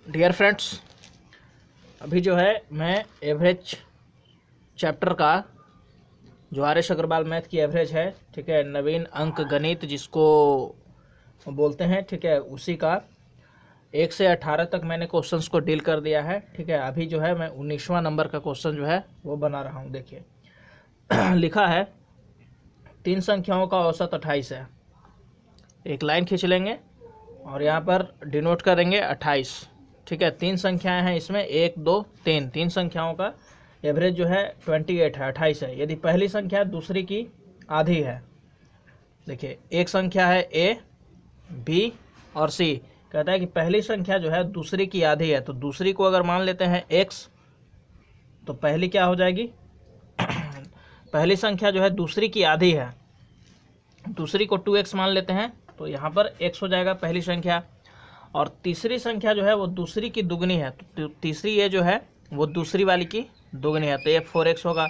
Dear friends, अभी जो है मैं एवरेज चैप्टर का जो आर.एस. अग्रवाल मैथ की एवरेज है, ठीक है, नवीन अंक गणित जिसको बोलते हैं, ठीक है, उसी का 1 से 18 तक मैंने क्वेश्चंस को डील कर दिया है। ठीक है, अभी जो है मैं 19वां नंबर का क्वेश्चन जो है वो बना रहा हूँ। देखिए लिखा है 3 संख्याओं का औसत 28 है। एक लाइन खींच लेंगे और यहाँ पर डिनोट करेंगे 28। ठीक है, 3 संख्याएं हैं इसमें, 1 2 3, 3 संख्याओं का एवरेज जो है 28 है, 28 है। यदि पहली संख्या दूसरी की आधी है, देखिए एक संख्या है ए, बी और सी, कहता है कि पहली संख्या जो है दूसरी की आधी है, तो दूसरी को अगर मान लेते हैं x, तो पहली क्या हो जाएगी पहली संख्या जो है दूसरी की आधी है, दूसरी को 2x मान लेते हैं, तो यहाँ पर x हो जाएगा पहली संख्या। और तीसरी संख्या जो है वो दूसरी की दुगनी है, तो तीसरी ये जो है वो दूसरी वाली की दुगनी है, तो ये 4x होगा।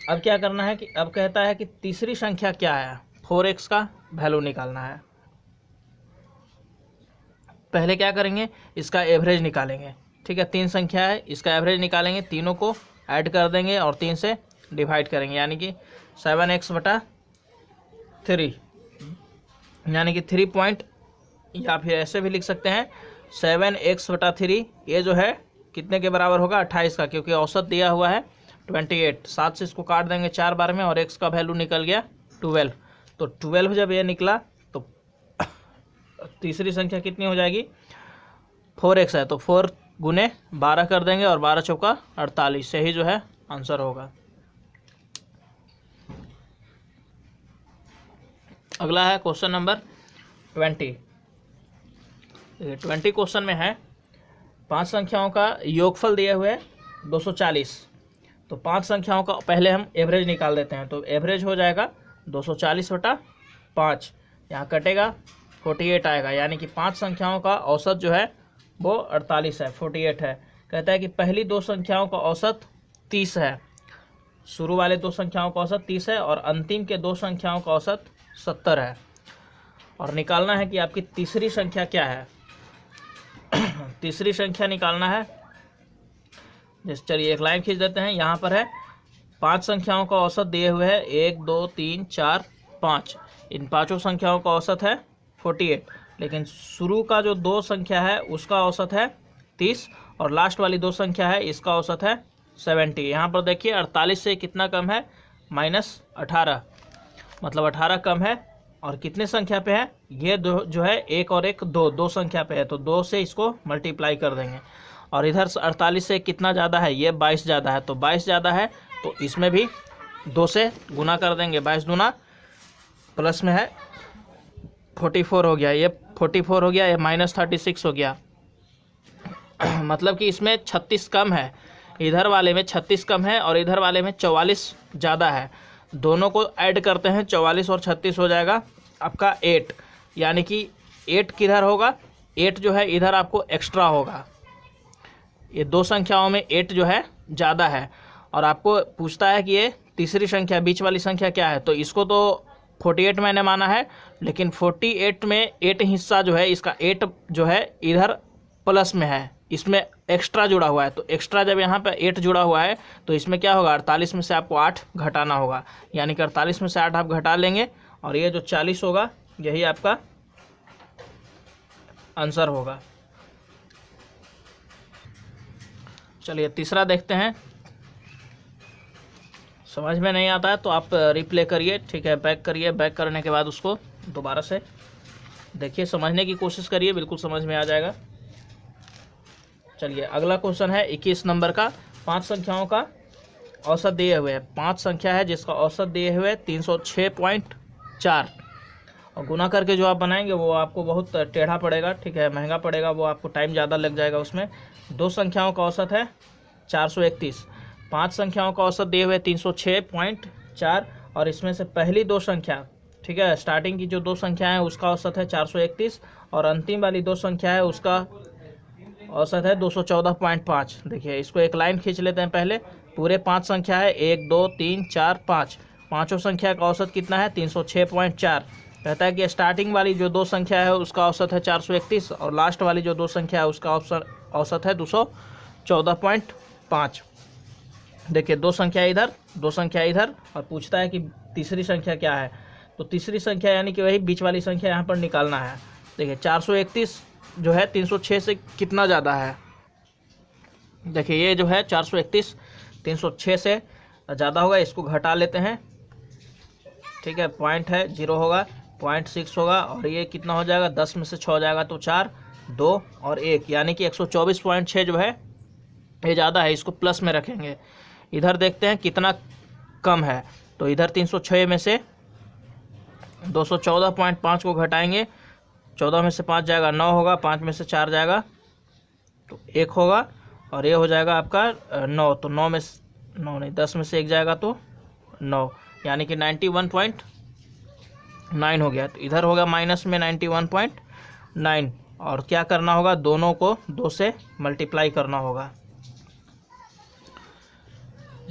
अब क्या करना है कि अब कहता है कि तीसरी संख्या क्या है, 4x का वैल्यू निकालना है। पहले क्या करेंगे, इसका एवरेज निकालेंगे। ठीक है, 3 संख्या है, इसका एवरेज निकालेंगे, तीनों को ऐड कर देंगे और 3 से डिवाइड करेंगे, यानी कि 7x/3, यानी कि 3 पॉइंट, या फिर ऐसे भी लिख सकते हैं 7x/3। ये जो है कितने के बराबर होगा, 28 का, क्योंकि औसत दिया हुआ है 28। 7 से इसको काट देंगे 4 बार में और x का वैल्यू निकल गया 12। तो 12 जब ये निकला तो तीसरी संख्या कितनी हो जाएगी, 4x है, तो 4 गुने 12 कर देंगे और 12 चौका 48, से ही जो है आंसर होगा। अगला है क्वेश्चन नंबर 20। 20 क्वेश्चन में है 5 संख्याओं का योगफल दिए हुए 240। तो 5 संख्याओं का पहले हम एवरेज निकाल देते हैं, तो एवरेज हो जाएगा 240/5, यहाँ कटेगा 48 आएगा, यानी कि 5 संख्याओं का औसत जो है वो 48 है, 48 है। कहता है कि पहली 2 संख्याओं का औसत 30 है, शुरू वाले 2 संख्याओं का औसत 30 है और अंतिम के 2 संख्याओं का औसत 70 है। और निकालना है कि आपकी तीसरी संख्या क्या है। तीसरी संख्या निकालना है, जैसे चलिए एक लाइन खींच देते हैं। यहाँ पर है 5 संख्याओं का औसत दिए हुए है, 1 2 3 4 5, इन पांचों संख्याओं का औसत है 48, लेकिन शुरू का जो 2 संख्या है उसका औसत है 30 और लास्ट वाली 2 संख्या है इसका औसत है 70। यहाँ पर देखिए 48 से कितना कम है, -18, मतलब 18 कम है। और कितने संख्या पे है, ये दो जो है 1 और 1 2 संख्या पे है, तो 2 से इसको मल्टीप्लाई कर देंगे। और इधर 48 से कितना ज़्यादा है, ये 22 ज़्यादा है, तो 22 ज़्यादा है तो इसमें भी 2 से गुना कर देंगे। 22 दूना प्लस में है 44 हो गया, ये 44 हो गया, ये -36 हो गया। मतलब कि इसमें 36 कम है, इधर वाले में 36 कम है और इधर वाले में 44 ज़्यादा है। दोनों को ऐड करते हैं, 44 और 36 हो जाएगा आपका 8, यानी कि 8 किधर होगा, 8 जो है इधर आपको एक्स्ट्रा होगा। ये 2 संख्याओं में 8 जो है ज़्यादा है। और आपको पूछता है कि ये तीसरी संख्या, बीच वाली संख्या क्या है, तो इसको तो 48 मैंने माना है, लेकिन 48 में 8 हिस्सा जो है इसका 8 जो है इधर प्लस में है, इसमें एक्स्ट्रा जुड़ा हुआ है। तो एक्स्ट्रा जब यहाँ पे 8 जुड़ा हुआ है तो इसमें क्या होगा, 48 में से आपको 8 घटाना होगा, यानी कि 48 में से 8 आप घटा लेंगे और ये जो 40 होगा यही आपका आंसर होगा। चलिए तीसरा देखते हैं। समझ में नहीं आता है तो आप रिप्ले करिए, ठीक है, बैक करिए, बैक करने के बाद उसको दोबारा से देखिए, समझने की कोशिश करिए, बिल्कुल समझ में आ जाएगा। चलिए अगला क्वेश्चन है 21 नंबर का। 5 संख्याओं का औसत दिए हुए है, 5 संख्या है जिसका औसत दिए हुए 306.4, और गुना करके जो आप बनाएंगे वो आपको बहुत टेढ़ा पड़ेगा, ठीक है, महंगा पड़ेगा, वो आपको टाइम ज़्यादा लग जाएगा उसमें। 2 संख्याओं का औसत है 431, 5 संख्याओं का औसत दिए हुए 306.4 और इसमें से पहली 2 संख्या, ठीक है, स्टार्टिंग की जो 2 संख्या है उसका औसत है 431 और अंतिम वाली 2 संख्या है उसका औसत है 214.5। देखिए इसको एक लाइन खींच लेते हैं पहले। पूरे 5 संख्या है, 1 2 3 4 5, पाँचों संख्या का औसत कितना है 306.4, कहता है कि स्टार्टिंग वाली जो दो संख्या है उसका औसत है 431 और लास्ट वाली जो दो संख्या है उसका औसत है 214.5। देखिए दो संख्या इधर, दो संख्या इधर, और पूछता है कि तीसरी संख्या क्या है। तो तीसरी संख्या यानी कि वही बीच वाली संख्या यहाँ पर निकालना है। देखिए 431 जो है 306 से कितना ज़्यादा है। देखिए ये जो है 431 306 से ज़्यादा होगा, इसको घटा लेते हैं। ठीक है, पॉइंट है 0 होगा, 0.6 होगा, और ये कितना हो जाएगा, 10 में से 6 जाएगा तो 4, 2 और 1, यानी कि 124.6 जो है ये ज़्यादा है, इसको प्लस में रखेंगे। इधर देखते हैं कितना कम है, तो इधर 306 में से 214.5 को घटाएंगे, 14 में से 5 जाएगा 9 होगा, 5 में से 4 जाएगा तो 1 होगा, और ये हो जाएगा आपका 9, तो 9 में 9 नहीं 10 में से 1 जाएगा तो 9, यानी कि 91.9 हो गया। तो इधर होगा माइनस में 91.9, और क्या करना होगा, दोनों को 2 से मल्टीप्लाई करना होगा।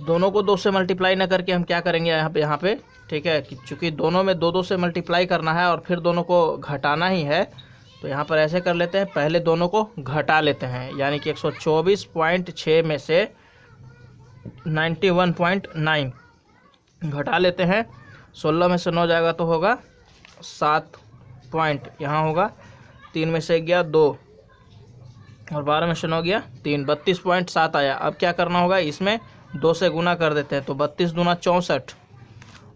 दोनों को 2 से मल्टीप्लाई ना करके हम क्या करेंगे यहाँ पे ठीक है, कि चूँकि दोनों में 2 से मल्टीप्लाई करना है और फिर दोनों को घटाना ही है, तो यहाँ पर ऐसे कर लेते हैं, पहले दोनों को घटा लेते हैं, यानी कि 124.6 में से 91.9 घटा लेते हैं। 16 में से 9 जाएगा तो होगा 7 पॉइंट, यहाँ होगा 3 में से 1 गया 2, और 12 में से 9 गया 3, 32.7 आया। अब क्या करना होगा, इसमें 2 से गुना कर देते हैं, तो 32 दूना 64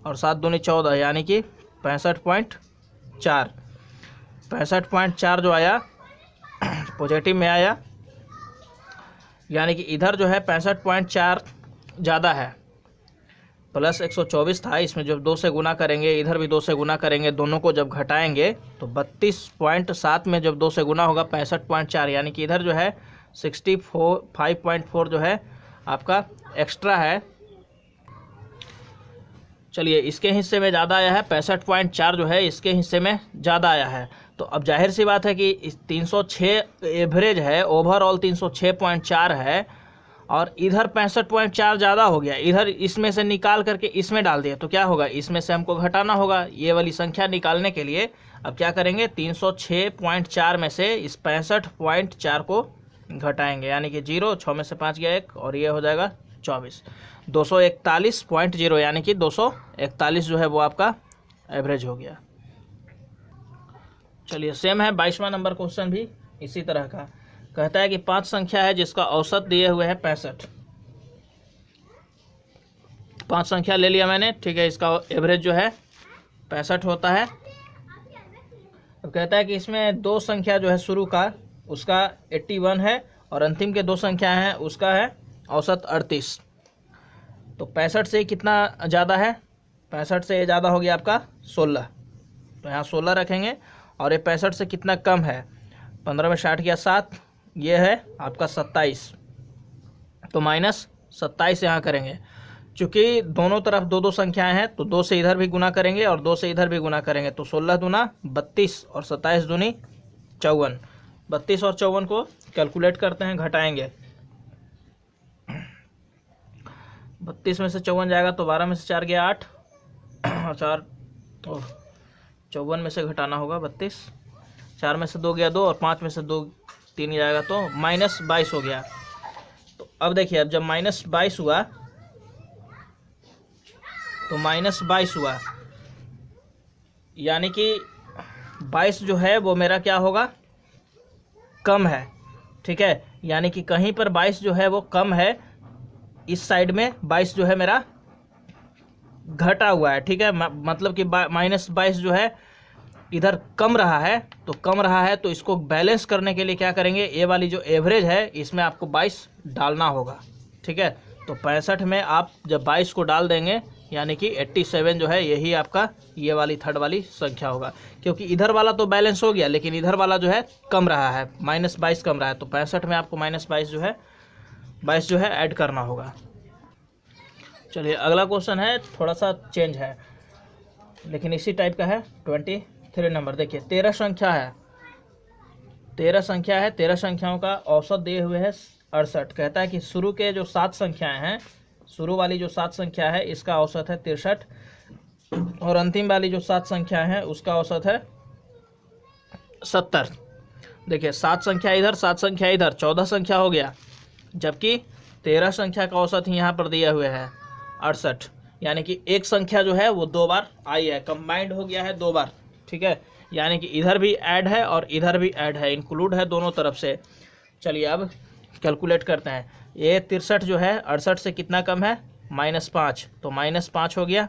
और 7 दूनी 14, यानी कि 65.4। 65.4 जो आया पॉजिटिव में आया, यानी कि इधर जो है 65.4 ज़्यादा है, प्लस 124 था, इसमें जब 2 से गुना करेंगे, इधर भी 2 से गुना करेंगे, दोनों को जब घटाएंगे तो 32.7 में जब 2 से गुना होगा 65.4, यानी कि इधर जो है 65.4 जो है आपका एक्स्ट्रा है। चलिए इसके हिस्से में ज़्यादा आया है, 65.4 जो है इसके हिस्से में ज़्यादा आया है। तो अब जाहिर सी बात है कि 306 एवरेज है, ओवरऑल 306.4 है, और इधर 65.4 ज़्यादा हो गया, इधर इसमें से निकाल करके इसमें डाल दिया, तो क्या होगा, इसमें से हमको घटाना होगा ये वाली संख्या निकालने के लिए। अब क्या करेंगे, 306.4 में से इस 65.4 को घटाएंगे, यानी कि 0, 6 में से 5 गया 1, और ये हो जाएगा 24, 241.0, यानी कि 241 जो है वो आपका एवरेज हो गया। चलिए सेम है 22वां नंबर क्वेश्चन भी इसी तरह का। कहता है कि 5 संख्या है जिसका औसत दिए हुए है 65। 5 संख्या ले लिया मैंने, ठीक है, इसका एवरेज जो है 65 होता है। अब कहता है कि इसमें 2 संख्या जो है शुरू का उसका 81 है, और अंतिम के 2 संख्या हैं उसका है औसत 38। तो 65 से कितना ज़्यादा है, 65 से ये ज़्यादा हो गया आपका 16, तो यहाँ 16 रखेंगे, और ये 65 से कितना कम है, 15 में 60 गया 7, ये है आपका 27, तो -27 यहाँ करेंगे। चूँकि दोनों तरफ 2 संख्याएं हैं, तो 2 से इधर भी गुना करेंगे और 2 से इधर भी गुना करेंगे, तो 16 दूना 32 और 27 दूनी 54। 32 और 54 को कैलकुलेट करते हैं, घटाएंगे, 32 में से 54 जाएगा तो 12 में से 4 गया 8, और 4 और 54 में से घटाना होगा 32, 4 में से 2 गया 2, और 5 में से 2 3 जाएगा तो -22 हो गया। तो अब देखिए, अब जब -22 हुआ तो -22 हुआ, यानी कि 22 जो है वो मेरा क्या होगा, कम है, ठीक है, यानी कि कहीं पर 22 जो है वो कम है, इस साइड में 22 जो है मेरा घटा हुआ है, ठीक है, मतलब कि -22 जो है इधर कम रहा है, तो कम रहा है, तो इसको बैलेंस करने के लिए क्या करेंगे, ये वाली जो एवरेज है इसमें आपको 22 डालना होगा, ठीक है। तो 65 में आप जब 22 को डाल देंगे, यानी कि 87 जो है यही आपका ये वाली थर्ड वाली संख्या होगा, क्योंकि इधर वाला तो बैलेंस हो गया, लेकिन इधर वाला जो है कम रहा है, -22 कम रहा है, तो 65 में आपको -22 जो है 22 जो है ऐड करना होगा। चलिए अगला क्वेश्चन है, थोड़ा सा चेंज है लेकिन इसी टाइप का है। 23 नंबर देखिए, 13 संख्या है, 13 संख्या है, 13 संख्याओं का औसत दिए हुए है 68। कहता है कि शुरू के जो 7 संख्याएं हैं, शुरू वाली जो 7 संख्या है इसका औसत है 63, और अंतिम वाली जो 7 संख्या है उसका औसत है 70। देखिए 7 संख्या इधर 7 संख्या इधर 14 संख्या हो गया, जबकि 13 संख्या का औसत ही यहाँ पर दिया हुआ है 68। यानी कि एक संख्या जो है वो 2 बार आई है, कंबाइंड हो गया है 2 बार। ठीक है, यानी कि इधर भी ऐड है और इधर भी ऐड है, इंक्लूड है दोनों तरफ से। चलिए अब कैलकुलेट करते हैं। ये 63 जो है 68 से कितना कम है, -5, तो -5 हो गया।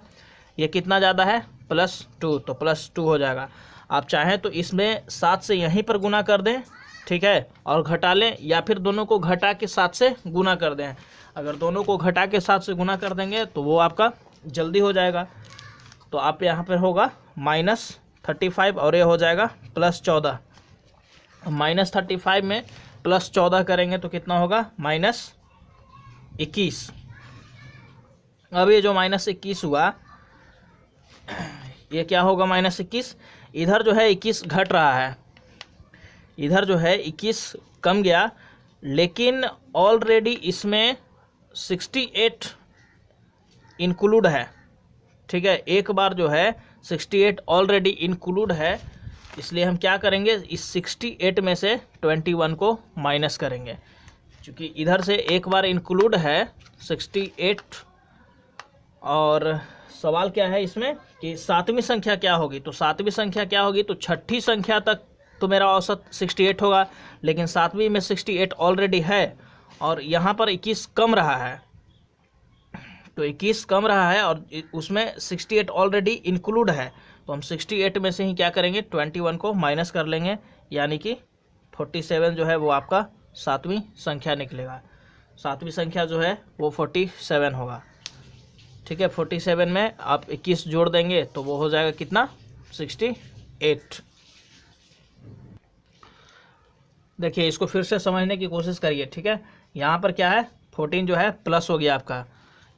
ये कितना ज़्यादा है, +2, तो +2 हो जाएगा। आप चाहें तो इसमें 7 से यहीं पर गुना कर दें, ठीक है, और घटा लें, या फिर दोनों को घटा के 7 से गुना कर दें। अगर दोनों को घटा के 7 से गुना कर देंगे तो वो आपका जल्दी हो जाएगा। तो आप यहाँ पर होगा -35 और ये हो जाएगा +14। -35 में +14 करेंगे तो कितना होगा, -21। अब ये जो -21 हुआ, ये क्या होगा, -21। इधर जो है 21 घट रहा है, इधर जो है 21 कम गया, लेकिन ऑलरेडी इसमें 68 इंक्लूड है। ठीक है, एक बार जो है 68 ऑलरेडी इंक्लूड है, इसलिए हम क्या करेंगे, इस 68 में से 21 को माइनस करेंगे, क्योंकि इधर से एक बार इंक्लूड है 68। और सवाल क्या है इसमें कि 7वीं संख्या क्या होगी, तो 7वीं संख्या क्या होगी, तो 6ठी संख्या तक तो मेरा औसत 68 होगा, लेकिन 7वीं में 68 ऑलरेडी है और यहाँ पर 21 कम रहा है, तो 21 कम रहा है और उसमें 68 ऑलरेडी इंक्लूड है। तो हम 68 में से ही क्या करेंगे, 21 को माइनस कर लेंगे, यानी कि 47 जो है वो आपका 7वीं संख्या निकलेगा। 7वीं संख्या जो है वो 47 होगा। ठीक है, 47 में आप 21 जोड़ देंगे तो वो हो जाएगा कितना, 68। देखिए इसको फिर से समझने की कोशिश करिए। ठीक है, यहाँ पर क्या है, 14 जो है प्लस हो गया आपका,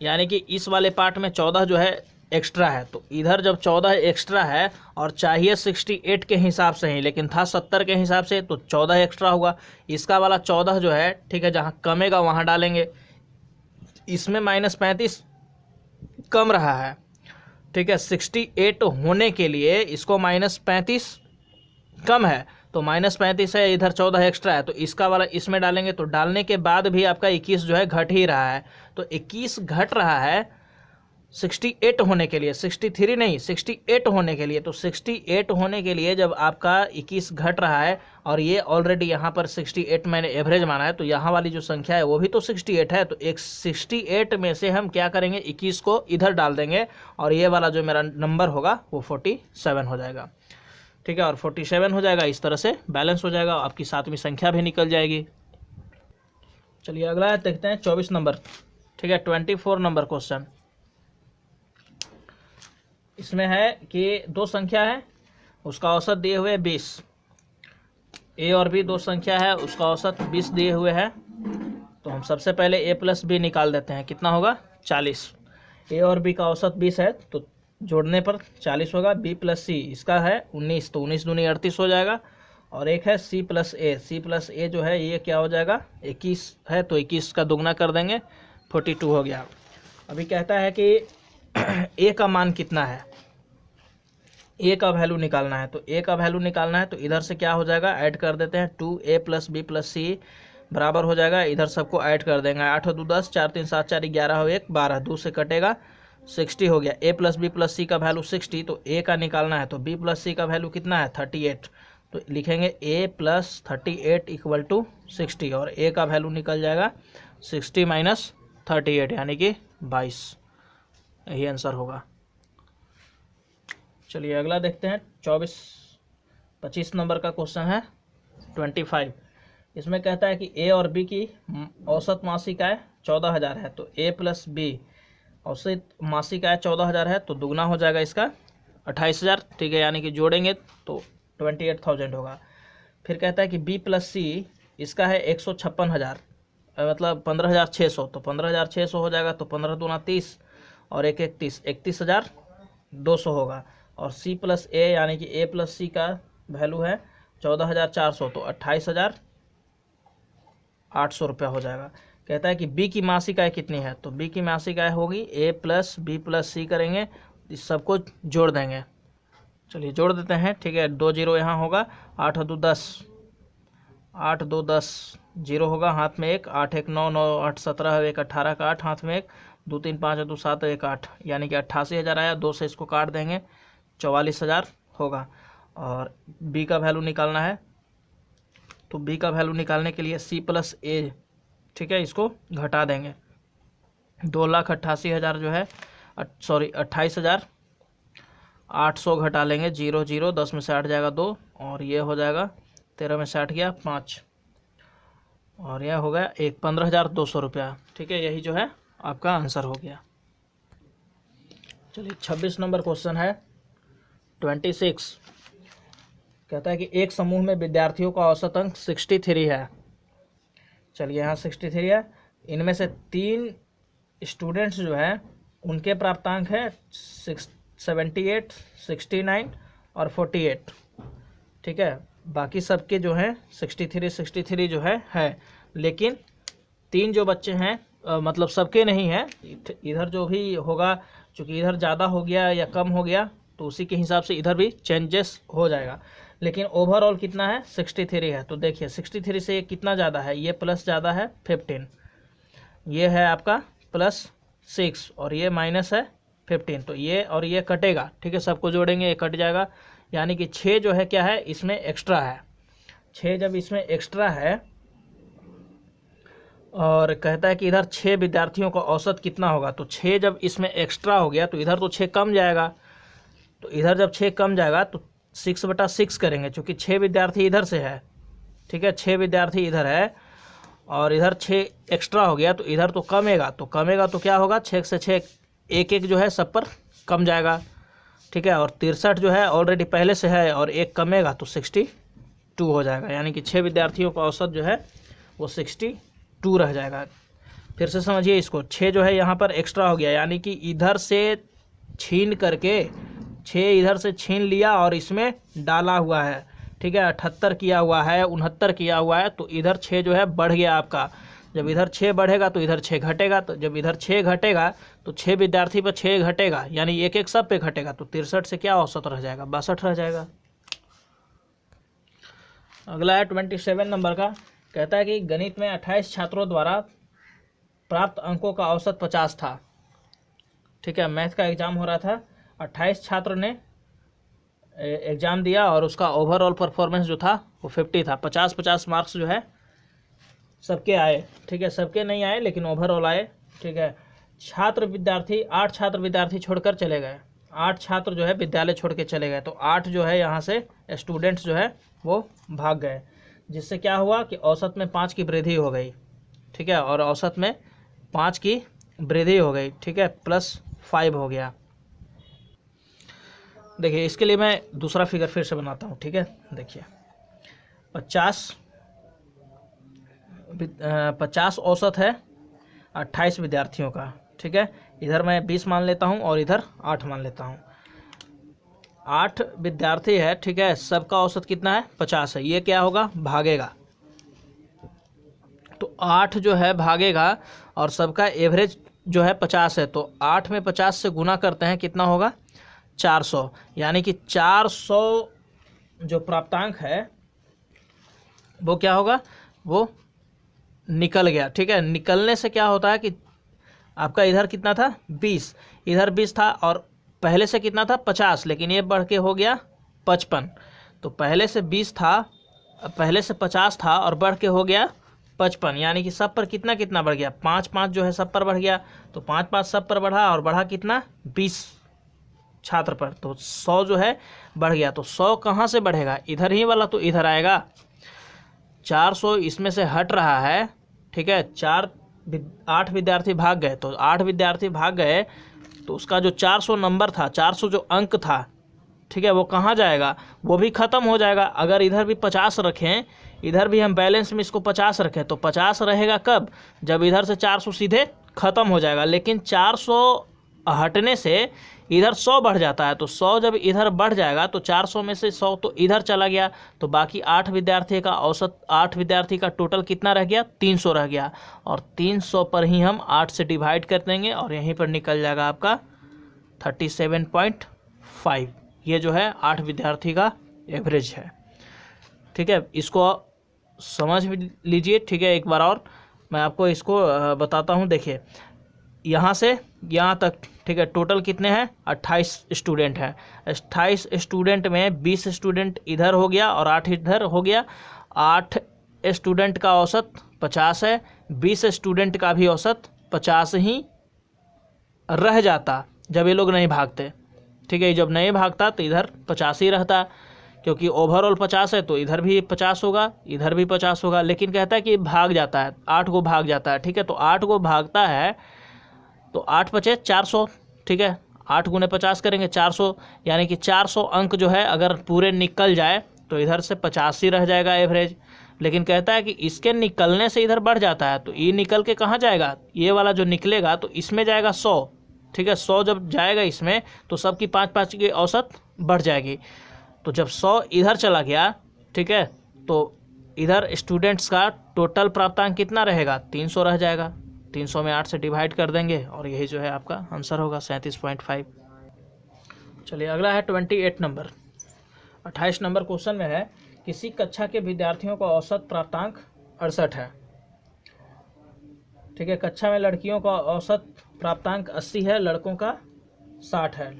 यानी कि इस वाले पार्ट में 14 जो है एक्स्ट्रा है। तो इधर जब 14 एक्स्ट्रा है और चाहिए 68 के हिसाब से ही, लेकिन था 70 के हिसाब से, तो 14 एक्स्ट्रा होगा। इसका वाला 14 जो है, ठीक है, जहाँ कमेगा वहाँ डालेंगे। इसमें -35 कम रहा है, ठीक है, 68 होने के लिए इसको -35 कम है, तो -35 है, इधर 14 एक्स्ट्रा है, तो इसका वाला इसमें डालेंगे। तो डालने के बाद भी आपका 21 जो है घट ही रहा है, तो 21 घट रहा है 68 होने के लिए, 63 नहीं, 68 होने के लिए। तो 68 होने के लिए जब आपका 21 घट रहा है और ये ऑलरेडी यहाँ पर 68 मैंने एवरेज माना है, तो यहाँ वाली जो संख्या है वो भी तो 68 है, तो एक 68 में से हम क्या करेंगे, 21 को इधर डाल देंगे और ये वाला जो मेरा नंबर होगा वो 47 हो जाएगा। ठीक है, और 47 हो जाएगा, इस तरह से बैलेंस हो जाएगा, आपकी 7वीं संख्या भी निकल जाएगी। चलिए अगला देखते हैं 24 नंबर। ठीक है, 24 नंबर क्वेश्चन। इसमें है कि 2 संख्या है, उसका औसत दिए हुए 20। ए और बी 2 संख्या है, उसका औसत 20 दिए हुए है। तो हम सबसे पहले a + b निकाल देते हैं, कितना होगा, 40। ए और बी का औसत 20 है, तो जोड़ने पर 40 होगा। b + c इसका है 19, तो 19 दूनी 38 हो जाएगा। और एक है c + a जो है ये क्या हो जाएगा, 21 है, तो 21 का दुगना कर देंगे, 42 हो गया। अभी कहता है कि a का मान कितना है, a का वैल्यू निकालना है। तो a का वैल्यू निकालना है, तो इधर से क्या हो जाएगा, ऐड कर देते हैं, 2a + b + c बराबर हो जाएगा, इधर सबको ऐड कर देंगे, 8 और 2 10, 4 3 7 4 11 हो 1 12, 2 से कटेगा, 60 हो गया। a + b + c का वैल्यू 60, तो a का निकालना है, तो b + c का वैल्यू कितना है, 38। तो लिखेंगे a + 38 = 60, और a का वैल्यू निकल जाएगा 60 - 38 यानी कि 22, यही आंसर होगा। चलिए अगला देखते हैं 25 नंबर का क्वेश्चन है 25। इसमें कहता है कि ए और बी की औसत मासिक आय 14,000 है, तो a + b औसत मासिक आय 14,000 है, तो दुगना हो जाएगा इसका 28,000। ठीक है, यानी कि जोड़ेंगे तो 28,000 होगा। फिर कहता है कि b + c इसका है 156,000, मतलब 15,600, तो 15,600 हो जाएगा, तो 15 दूना 30 और 1 31, 31,200 होगा। और c + a यानी कि a + c का वैल्यू है 14,400, तो 28,800 रुपया हो जाएगा। कहता है कि b की मासिक आय कितनी है, तो b की मासिक आय होगी a + b + c करेंगे इस सबको जोड़ देंगे। चलिए जोड़ देते हैं, ठीक है। 2 जीरो यहाँ होगा, 8 और 2 10, 8 2 10, जीरो होगा, हाथ में 1, 8 1 9, 9 8 17, 1 18 का 8, हाथ में 1, 2 3 5 और 2 7, 1 8, यानी कि 88,000 आया। 2 से इसको काट देंगे, 44,000 होगा। और बी का वैल्यू निकालना है, तो बी का वैल्यू निकालने के लिए सी प्लस ए, ठीक है, इसको घटा देंगे। 2,88,000 जो है, सॉरी 28,800 घटा लेंगे, 0 0, 10 में से 8 जाएगा 2, और ये हो जाएगा 13 में से 8 गया 5, और यह हो गया 15,200 रुपया, ठीक है। यही जो है आपका आंसर हो गया। चलिए 26 नंबर क्वेश्चन है 26, कहता है कि एक समूह में विद्यार्थियों का औसत अंक 63 है। चलिए यहाँ 63 है, इनमें से 3 स्टूडेंट्स जो है उनके प्राप्तांक है 78, 69 और 48, ठीक है। बाकी सबके जो है 63 जो है, लेकिन 3 जो बच्चे हैं मतलब सबके नहीं है, इधर जो भी होगा, चूँकि इधर ज़्यादा हो गया या कम हो गया तो उसी के हिसाब से इधर भी चेंजेस हो जाएगा, लेकिन ओवरऑल कितना है 63 है। तो देखिए 63 से ये कितना ज़्यादा है, ये प्लस ज़्यादा है 15, ये है आपका प्लस 6 और ये माइनस है 15, तो ये और ये कटेगा, ठीक है। सबको जोड़ेंगे ये कट जाएगा, यानी कि 6 जो है क्या है इसमें एक्स्ट्रा है। 6 जब इसमें एक्स्ट्रा है और कहता है कि इधर 6 विद्यार्थियों का औसत कितना होगा, तो 6 जब इसमें एक्स्ट्रा हो गया तो इधर तो 6 कम जाएगा, तो इधर जब 6 कम जाएगा तो 6/6 करेंगे, क्योंकि 6 विद्यार्थी इधर से है, ठीक है। 6 विद्यार्थी इधर है और इधर 6 एक्स्ट्रा हो गया तो इधर तो कमेगा, तो क्या होगा 6 से 6 एक जो है सब पर कम जाएगा, ठीक है। और 63 जो है ऑलरेडी पहले से है और एक कमेगा तो 62 हो जाएगा, यानी कि 6 विद्यार्थियों का औसत जो है वो 62 रह जाएगा। फिर से समझिए इसको, 6 जो है यहाँ पर एक्स्ट्रा हो गया, यानी कि इधर से छीन करके 6 इधर से छीन लिया और इसमें डाला हुआ है, ठीक है। 78 किया हुआ है, 69 किया हुआ है, तो इधर 6 जो है बढ़ गया आपका। जब इधर 6 बढ़ेगा तो इधर 6 घटेगा, तो जब इधर 6 घटेगा तो 6 विद्यार्थी पर 6 घटेगा, यानी एक सब पे घटेगा, तो 63 से क्या औसत रह जाएगा 62 रह जाएगा। अगला है 27 नंबर का, कहता है कि गणित में 28 छात्रों द्वारा प्राप्त अंकों का औसत 50 था, ठीक है। मैथ का एग्जाम हो रहा था, 28 छात्र ने एग्ज़ाम दिया और उसका ओवरऑल परफॉर्मेंस जो था वो 50 था। 50-50 मार्क्स जो है सबके आए, ठीक है। सबके नहीं आए लेकिन ओवरऑल आए, ठीक है। 8 छात्र विद्यार्थी छोड़कर चले गए, 8 छात्र जो है विद्यालय छोड़ के चले गए, तो 8 जो है यहाँ से स्टूडेंट्स जो है वो भाग गए, जिससे क्या हुआ कि औसत में 5 की वृद्धि हो गई, ठीक है। और औसत में 5 की वृद्धि हो गई, ठीक है, +5 हो गया। देखिए इसके लिए मैं दूसरा फिगर फिर से बनाता हूँ, ठीक है। देखिए 50 औसत है 28 विद्यार्थियों का, ठीक है। इधर मैं 20 मान लेता हूँ और इधर 8 मान लेता हूँ। 8 विद्यार्थी है, ठीक है, सबका औसत कितना है 50 है, ये क्या होगा भागेगा, तो 8 जो है भागेगा और सबका एवरेज जो है 50 है, तो 8 में 50 से गुना करते हैं, कितना होगा 400, यानी कि 400 जो प्राप्तांक है वो क्या होगा, वो निकल गया, ठीक है। निकलने से क्या होता है कि आपका इधर कितना था 20, इधर 20 था और पहले से कितना था 50, लेकिन ये बढ़ के हो गया 55, तो पहले से 20 था, पहले से 50 था और बढ़ के हो गया 55, यानी कि सब पर कितना कितना बढ़ गया 5-5 जो है सब पर बढ़ गया, तो 5-5 सब पर बढ़ा और बढ़ा कितना 20 छात्र पर, तो 100 जो है बढ़ गया। तो 100 कहाँ से बढ़ेगा, इधर ही वाला तो इधर आएगा, 400 इसमें से हट रहा है, ठीक है। 8 विद्यार्थी भाग गए, तो 8 विद्यार्थी भाग गए तो उसका जो 400 नंबर था, 400 जो अंक था, ठीक है, वो कहाँ जाएगा, वो भी ख़त्म हो जाएगा। अगर इधर भी 50 रखें, इधर भी हम बैलेंस में इसको 50 रखें, तो 50 रहेगा कब, जब इधर से 400 सीधे ख़त्म हो जाएगा, लेकिन 400 हटने से इधर 100 बढ़ जाता है, तो 100 जब इधर बढ़ जाएगा तो 400 में से 100 तो इधर चला गया, तो बाकी 8 विद्यार्थी का औसत, 8 विद्यार्थी का टोटल कितना रह गया 300 रह गया, और 300 पर ही हम 8 से डिवाइड कर देंगे और यहीं पर निकल जाएगा आपका 37.5। ये जो है 8 विद्यार्थी का एवरेज है। ठीक है, इसको समझ भी लीजिए। ठीक है, एक बार और मैं आपको इसको बताता हूँ। देखिए यहाँ से यहाँ तक, ठीक है, टोटल कितने हैं? 28 स्टूडेंट हैं। 28 स्टूडेंट में 20 स्टूडेंट इधर हो गया और 8 इधर हो गया। 8 स्टूडेंट का औसत 50 है, 20 स्टूडेंट का भी औसत 50 ही रह जाता जब ये लोग नहीं भागते। ठीक है, जब नहीं भागता तो इधर 50 ही रहता, क्योंकि ओवरऑल 50 है तो इधर भी 50 होगा, इधर भी 50 होगा। लेकिन कहता है कि भाग जाता है, 8 को भाग जाता है। ठीक है, तो 8 को भागता है तो 8 पचे 400। ठीक है, 8 गुने 50 करेंगे 400, यानी कि 400 अंक जो है अगर पूरे निकल जाए तो इधर से 50 ही रह जाएगा एवरेज। लेकिन कहता है कि इसके निकलने से इधर बढ़ जाता है, तो ये निकल के कहाँ जाएगा? ये वाला जो निकलेगा तो इसमें जाएगा 100। ठीक है, 100 जब जाएगा इसमें तो सबकी 5-5 की औसत बढ़ जाएगी। तो जब 100 इधर चला गया, ठीक है, तो इधर स्टूडेंट्स का टोटल प्राप्तांक कितना रहेगा? 300 रह जाएगा। 300 में 8 से डिवाइड कर देंगे और यही जो है आपका आंसर होगा 37.5। चलिए अगला है 28 नंबर। 28 नंबर क्वेश्चन में है किसी कक्षा के विद्यार्थियों का औसत प्राप्तांक 68 है। ठीक है, कक्षा में लड़कियों का औसत प्राप्तांक 80 है, लड़कों का 60 है।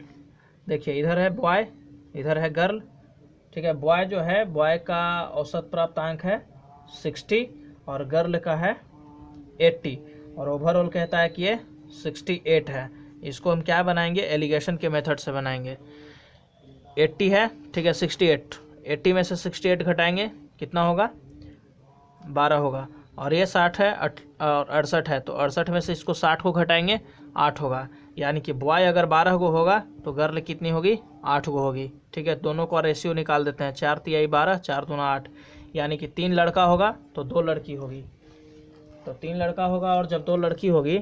देखिए इधर है बॉय, इधर है गर्ल। ठीक है, बॉय जो है, बॉय का औसत प्राप्तांक है 60 और गर्ल का है 80 और ओवरऑल कहता है कि ये 68 है। इसको हम क्या बनाएंगे? एलिगेशन के मेथड से बनाएंगे। 80 है, ठीक है, 68, 80 में से 68 घटाएंगे, कितना होगा? 12 होगा। और ये 60 है और 68 है, तो 68 में से इसको 60 को घटाएंगे, 8 होगा। यानी कि बॉय अगर 12 को होगा तो गर्ल कितनी होगी? 8 को होगी। ठीक है, दोनों का रेशियो निकाल देते हैं। 4 तिहाई 12, 4 दूना 8, यानी कि 3 लड़का होगा तो 2 लड़की होगी। तो 3 लड़का होगा और जब 2 लड़की होगी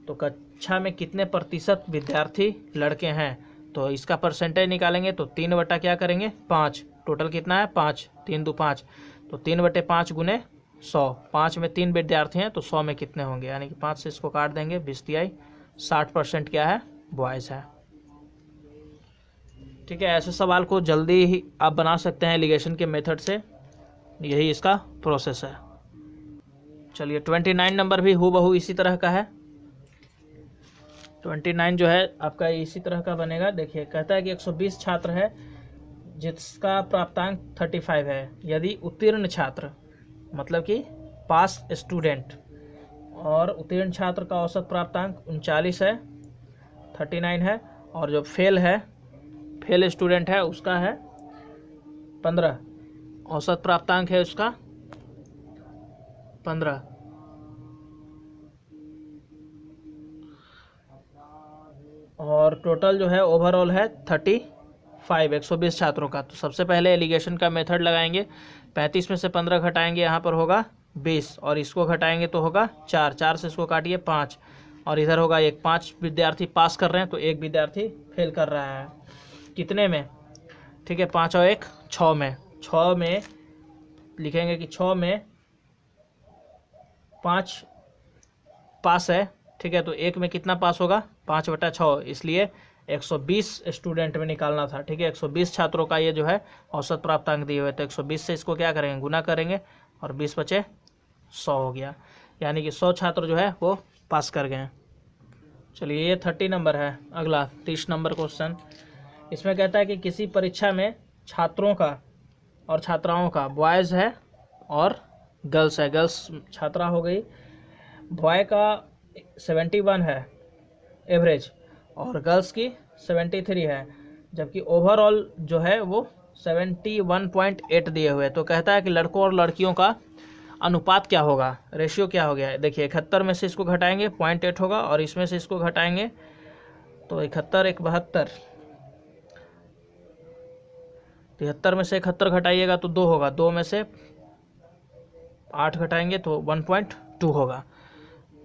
तो कक्षा में कितने प्रतिशत विद्यार्थी लड़के हैं? तो इसका परसेंटेज निकालेंगे तो 3 बटा क्या करेंगे? 5। टोटल कितना है? 5, 3 दो 5, तो 3/5 गुने 100। 5 में 3 विद्यार्थी हैं तो 100 में कितने होंगे? यानी कि 5 से इसको काट देंगे, 20 तिहाई 60% क्या है? बॉयज़ है। ठीक है, ऐसे सवाल को जल्दी ही आप बना सकते हैं एलिगेशन के मेथड से, यही इसका प्रोसेस है। चलिए 29 नंबर भी हूबहू इसी तरह का है। 29 जो है आपका इसी तरह का बनेगा। देखिए कहता है कि 120 छात्र है जिसका प्राप्तांक 35 है। यदि उत्तीर्ण छात्र, मतलब कि पास स्टूडेंट, और उत्तीर्ण छात्र का औसत प्राप्तांक 39 है, 39 है, और जो फेल है, फेल स्टूडेंट है, उसका है 15, औसत प्राप्तांक है उसका 15। और टोटल जो है ओवरऑल है 35, 120 छात्रों का। तो सबसे पहले एलिगेशन का मेथड लगाएंगे। 35 में से 15 घटाएंगे, यहाँ पर होगा 20, और इसको घटाएंगे तो होगा 4, 4 से इसको काटिए 5, और इधर होगा 1। 5 विद्यार्थी पास कर रहे हैं तो 1 विद्यार्थी फेल कर रहा है। कितने में? ठीक है, 5 और 1 6 में। 6 में लिखेंगे कि 6 में 5 पास है। ठीक है, तो 1 में कितना पास होगा? 5/6, इसलिए 120 स्टूडेंट में निकालना था। ठीक है, 120 छात्रों का ये जो है औसत प्राप्तांक दिए हुए, तो 120 से इसको क्या करेंगे? गुना करेंगे, और 20 बचे 100 हो गया, यानी कि 100 छात्र जो है वो पास कर गए। चलिए ये 30 नंबर है। अगला 30 नंबर क्वेश्चन, इसमें कहता है कि किसी परीक्षा में छात्रों का और छात्राओं का, बॉयज़ है और गर्ल्स है, गर्ल्स छात्रा हो गई, बॉय का 71 है एवरेज और गर्ल्स की 73 है, जबकि ओवरऑल जो है वो 71.8 दिए हुए। तो कहता है कि लड़कों और लड़कियों का अनुपात क्या होगा? रेशियो क्या हो गया है? देखिए 71 में से इसको घटाएंगे 0.8 होगा, और इसमें से इसको घटाएंगे तो 71 1 72, 73 में से 71 घटाइएगा तो 2 होगा, 2 में से 8 घटाएंगे तो 1.2 होगा।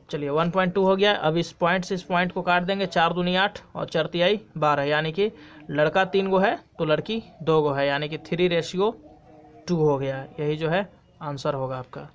चलिए 1.2 हो गया। अब इस पॉइंट से इस पॉइंट को काट देंगे, 4 दूनी 8 और 4 तिहाई 12, यानी कि लड़का 3 गो है तो लड़की 2 गो है, यानी कि 3:2 हो गया। यही जो है आंसर होगा आपका।